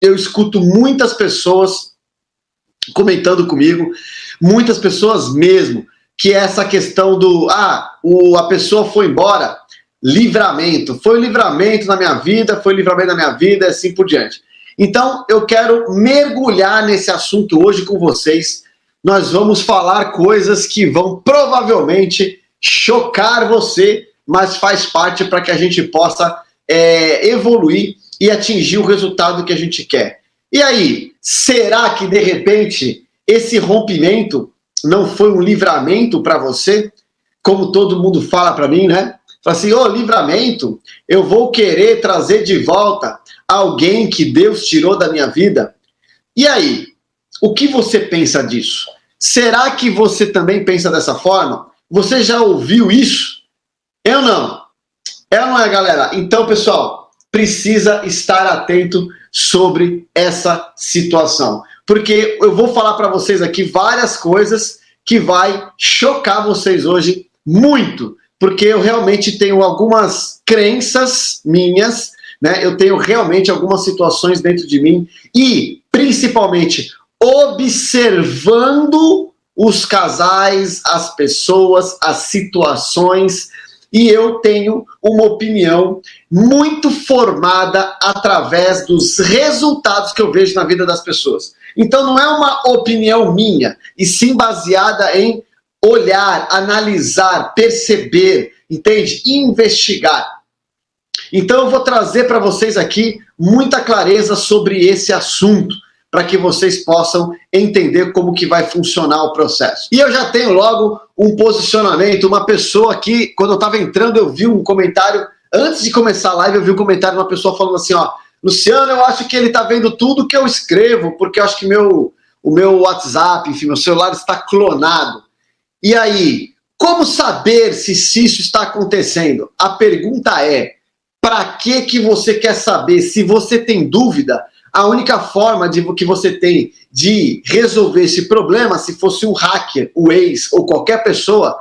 eu escuto muitas pessoas comentando comigo, muitas pessoas mesmo, que é essa questão do, a pessoa foi embora, livramento, foi livramento na minha vida, foi livramento na minha vida, e assim por diante. Então, eu quero mergulhar nesse assunto hoje com vocês. Nós vamos falar coisas que vão provavelmente chocar você, mas faz parte para que a gente possa evoluir e atingir o resultado que a gente quer. E aí, será que de repente esse rompimento não foi um livramento para você? Como todo mundo fala para mim, né? Fala assim, livramento, eu vou querer trazer de volta alguém que Deus tirou da minha vida. E aí, o que você pensa disso? Será que você também pensa dessa forma? Você já ouviu isso? Eu não. É ou não é, galera? Então, pessoal, precisa estar atento sobre essa situação. Porque eu vou falar para vocês aqui várias coisas que vai chocar vocês hoje muito. Porque eu realmente tenho algumas crenças minhas, né? Eu tenho realmente algumas situações dentro de mim e, principalmente, observando os casais, as pessoas, as situações, e eu tenho uma opinião muito formada através dos resultados que eu vejo na vida das pessoas. Então não é uma opinião minha, e sim baseada em olhar, analisar, perceber, entende? Investigar. Então eu vou trazer para vocês aqui muita clareza sobre esse assunto, para que vocês possam entender como que vai funcionar o processo. E eu já tenho logo um posicionamento, uma pessoa aqui, quando eu estava entrando, eu vi um comentário, antes de começar a live, eu vi um comentário de uma pessoa falando assim, Luciano, eu acho que ele está vendo tudo que eu escrevo, porque eu acho que o meu WhatsApp, enfim, meu celular está clonado. E aí, como saber se isso está acontecendo? A pergunta é, para que você quer saber? Se você tem dúvida, a única forma que você tem de resolver esse problema, se fosse um hacker, o ex ou qualquer pessoa,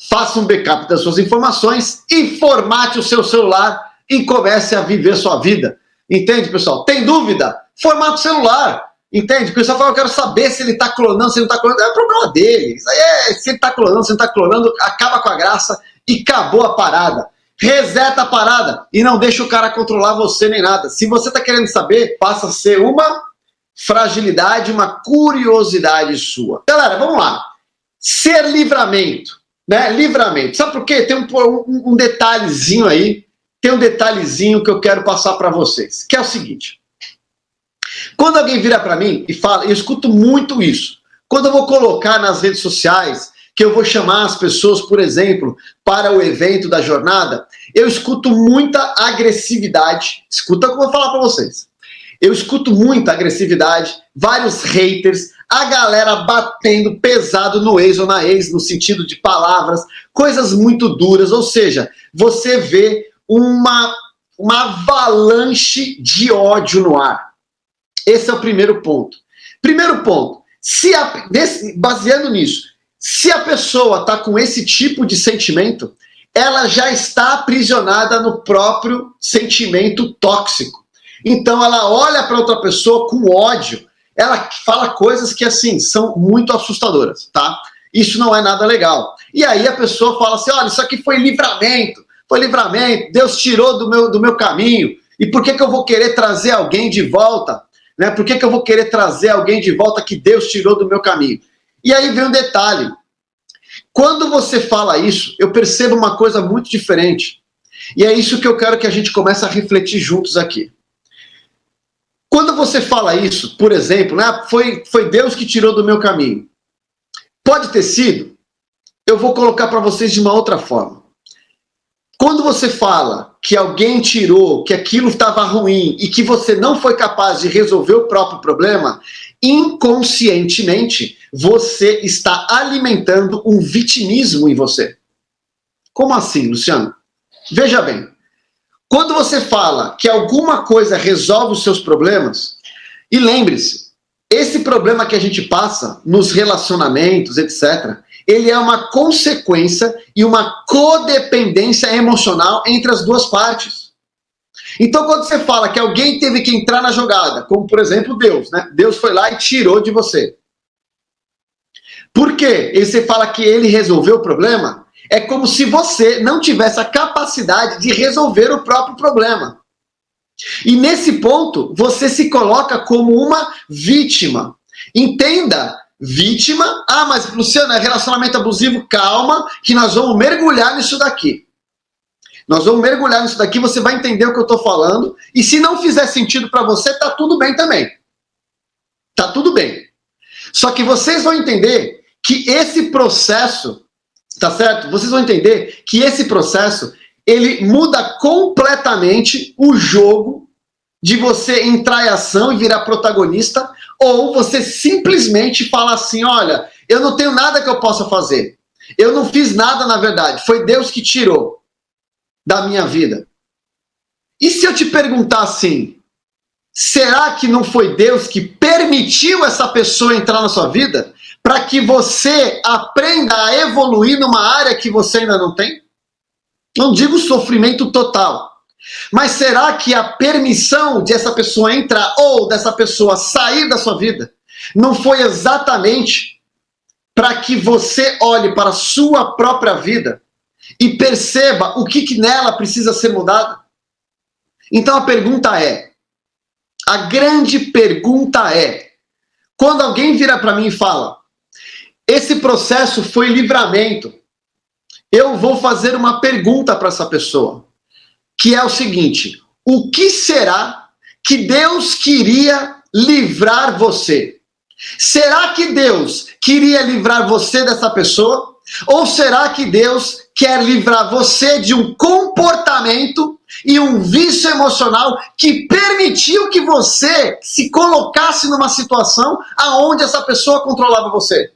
faça um backup das suas informações e formate o seu celular e comece a viver sua vida. Entende, pessoal? Tem dúvida? Formata o celular. Entende? O pessoal fala, eu quero saber se ele está clonando, se ele não está clonando. É o problema dele. Isso aí se ele está clonando, se ele não está clonando, acaba com a graça e acabou a parada. Reseta a parada e não deixa o cara controlar você nem nada. Se você está querendo saber, passa a ser uma fragilidade, uma curiosidade sua. Galera, vamos lá. Ser livramento, né? Livramento. Sabe por quê? Tem um detalhezinho aí, tem um detalhezinho que eu quero passar para vocês, que é o seguinte. Quando alguém vira para mim e fala, eu escuto muito isso. Quando eu vou colocar nas redes sociais, que eu vou chamar as pessoas, por exemplo, para o evento da jornada, eu escuto muita agressividade. Escuta o que eu vou falar para vocês. Eu escuto muita agressividade, vários haters, a galera batendo pesado no ex ou na ex, no sentido de palavras, coisas muito duras. Ou seja, você vê uma avalanche de ódio no ar. Esse é o primeiro ponto. Primeiro ponto, baseando nisso, se a pessoa está com esse tipo de sentimento, ela já está aprisionada no próprio sentimento tóxico. Então ela olha para outra pessoa com ódio, ela fala coisas que assim são muito assustadoras, tá? Isso não é nada legal. E aí a pessoa fala assim, olha, isso aqui foi livramento, Deus tirou do meu caminho, e por que eu vou querer trazer alguém de volta? Né? Por que eu vou querer trazer alguém de volta que Deus tirou do meu caminho? E aí vem um detalhe. Quando você fala isso, eu percebo uma coisa muito diferente. E é isso que eu quero que a gente comece a refletir juntos aqui. Quando você fala isso, por exemplo, né, foi Deus que tirou do meu caminho. Pode ter sido, eu vou colocar para vocês de uma outra forma. Quando você fala que alguém tirou, que aquilo estava ruim e que você não foi capaz de resolver o próprio problema, inconscientemente você está alimentando um vitimismo em você. Como assim, Luciano? Veja bem, quando você fala que alguma coisa resolve os seus problemas, e lembre-se, esse problema que a gente passa nos relacionamentos, etc., ele é uma consequência e uma codependência emocional entre as duas partes. Então, quando você fala que alguém teve que entrar na jogada, como por exemplo Deus, né? Deus foi lá e tirou de você. Por quê? E você fala que ele resolveu o problema? É como se você não tivesse a capacidade de resolver o próprio problema. E nesse ponto, você se coloca como uma vítima. Entenda, vítima. Ah, mas Luciano, é relacionamento abusivo? Calma, que nós vamos mergulhar nisso daqui. Nós vamos mergulhar nisso daqui, você vai entender o que eu estou falando. E se não fizer sentido para você, tá tudo bem também. Tá tudo bem. Só que vocês vão entender que esse processo, tá certo? Vocês vão entender que esse processo, ele muda completamente o jogo de você entrar em ação e virar protagonista, ou você simplesmente fala assim, olha, eu não tenho nada que eu possa fazer. Eu não fiz nada, na verdade. Foi Deus que tirou da minha vida. E se eu te perguntar assim, será que não foi Deus que permitiu essa pessoa entrar na sua vida para que você aprenda a evoluir numa área que você ainda não tem? Não digo sofrimento total, mas será que a permissão de essa pessoa entrar ou dessa pessoa sair da sua vida não foi exatamente para que você olhe para a sua própria vida e perceba o que nela precisa ser mudado? Então a pergunta é, a grande pergunta é, quando alguém vira para mim e fala, esse processo foi livramento, eu vou fazer uma pergunta para essa pessoa, que é o seguinte, o que será que Deus queria livrar você? Será que Deus queria livrar você dessa pessoa? Ou será que Deus quer livrar você de um comportamento e um vício emocional que permitiu que você se colocasse numa situação aonde essa pessoa controlava você?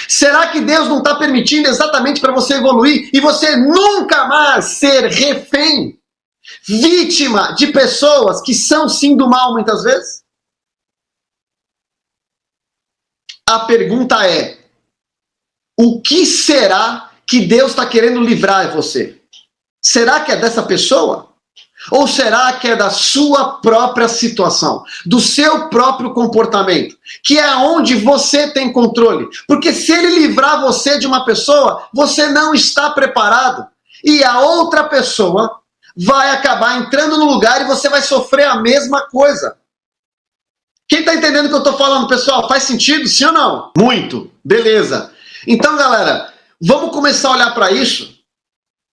Será que Deus não está permitindo exatamente para você evoluir e você nunca mais ser refém, vítima de pessoas que são sim do mal muitas vezes? A pergunta é, o que será que Deus está querendo livrar você? Será que é dessa pessoa? Ou será que é da sua própria situação, do seu próprio comportamento, que é onde você tem controle? Porque se ele livrar você de uma pessoa, você não está preparado. E a outra pessoa vai acabar entrando no lugar e você vai sofrer a mesma coisa. Quem está entendendo o que eu estou falando, pessoal? Faz sentido, sim ou não? Muito. Beleza. Então, galera, vamos começar a olhar para isso,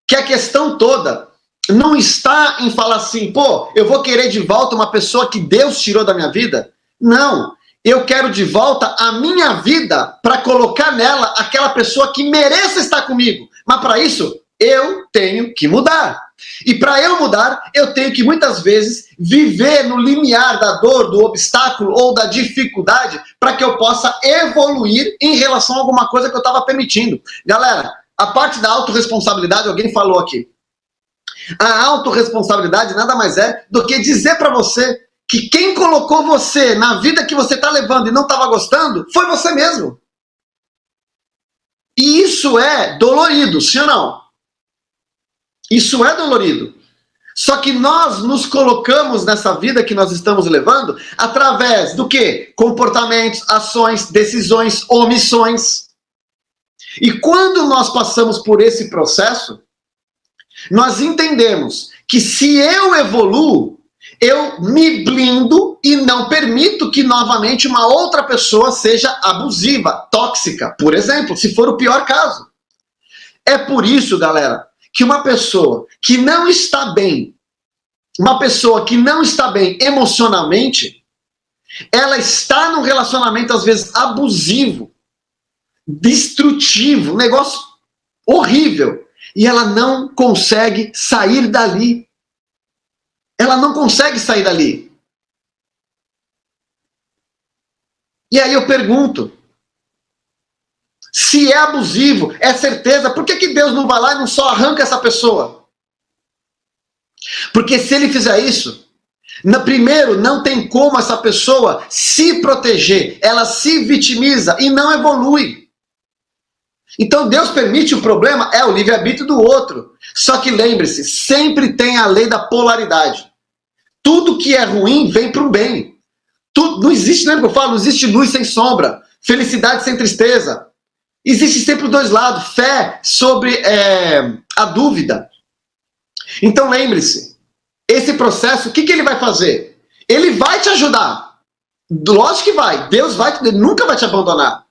que a questão toda não está em falar assim, pô, eu vou querer de volta uma pessoa que Deus tirou da minha vida. Não, eu quero de volta a minha vida para colocar nela aquela pessoa que mereça estar comigo. Mas para isso, eu tenho que mudar. E para eu mudar, eu tenho que muitas vezes viver no limiar da dor, do obstáculo ou da dificuldade para que eu possa evoluir em relação a alguma coisa que eu estava permitindo. Galera, a parte da autorresponsabilidade, alguém falou aqui. A autorresponsabilidade nada mais é do que dizer para você que quem colocou você na vida que você está levando e não estava gostando foi você mesmo. E isso é dolorido, sim ou não? Isso é dolorido. Só que nós nos colocamos nessa vida que nós estamos levando através do quê? Comportamentos, ações, decisões, omissões. E quando nós passamos por esse processo, nós entendemos que se eu evoluo, eu me blindo e não permito que novamente uma outra pessoa seja abusiva, tóxica, por exemplo, se for o pior caso. É por isso, galera, que uma pessoa que não está bem, uma pessoa que não está bem emocionalmente, ela está num relacionamento às vezes abusivo, destrutivo, um negócio horrível. E ela não consegue sair dali. Ela não consegue sair dali. E aí eu pergunto, se é abusivo, é certeza, por que Deus não vai lá e não só arranca essa pessoa? Porque se ele fizer isso, primeiro, não tem como essa pessoa se proteger, ela se vitimiza e não evolui. Então Deus permite o problema, é o livre-arbítrio do outro. Só que lembre-se, sempre tem a lei da polaridade. Tudo que é ruim vem para o bem. Não existe, lembra que eu falo? Não existe luz sem sombra, felicidade sem tristeza. Existe sempre os dois lados, fé sobre a dúvida. Então lembre-se, esse processo, o que ele vai fazer? Ele vai te ajudar. Lógico que vai. Deus nunca vai te abandonar.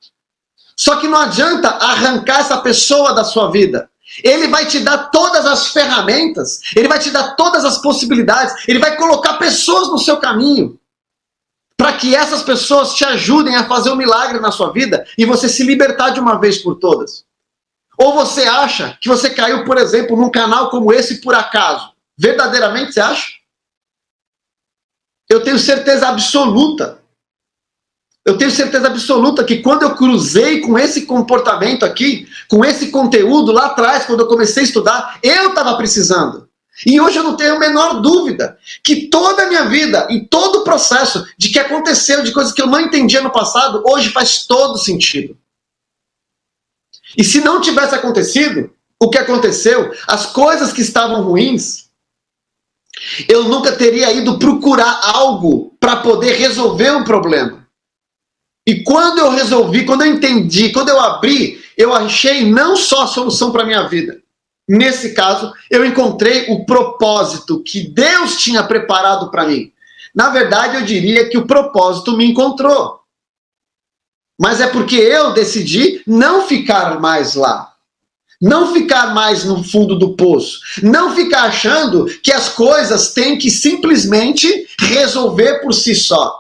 Só que não adianta arrancar essa pessoa da sua vida. Ele vai te dar todas as ferramentas, ele vai te dar todas as possibilidades, ele vai colocar pessoas no seu caminho para que essas pessoas te ajudem a fazer um milagre na sua vida e você se libertar de uma vez por todas. Ou você acha que você caiu, por exemplo, num canal como esse por acaso? Verdadeiramente você acha? Eu tenho certeza absoluta. Eu tenho certeza absoluta que quando eu cruzei com esse comportamento aqui, com esse conteúdo lá atrás, quando eu comecei a estudar, eu estava precisando. E hoje eu não tenho a menor dúvida que toda a minha vida e todo o processo de que aconteceu, de coisas que eu não entendia no passado, hoje faz todo sentido. E se não tivesse acontecido o que aconteceu, as coisas que estavam ruins, eu nunca teria ido procurar algo para poder resolver um problema. E quando eu resolvi, quando eu entendi, quando eu abri, eu achei não só a solução para a minha vida. Nesse caso, eu encontrei o propósito que Deus tinha preparado para mim. Na verdade, eu diria que o propósito me encontrou. Mas é porque eu decidi não ficar mais lá. Não ficar mais no fundo do poço. Não ficar achando que as coisas têm que simplesmente resolver por si só.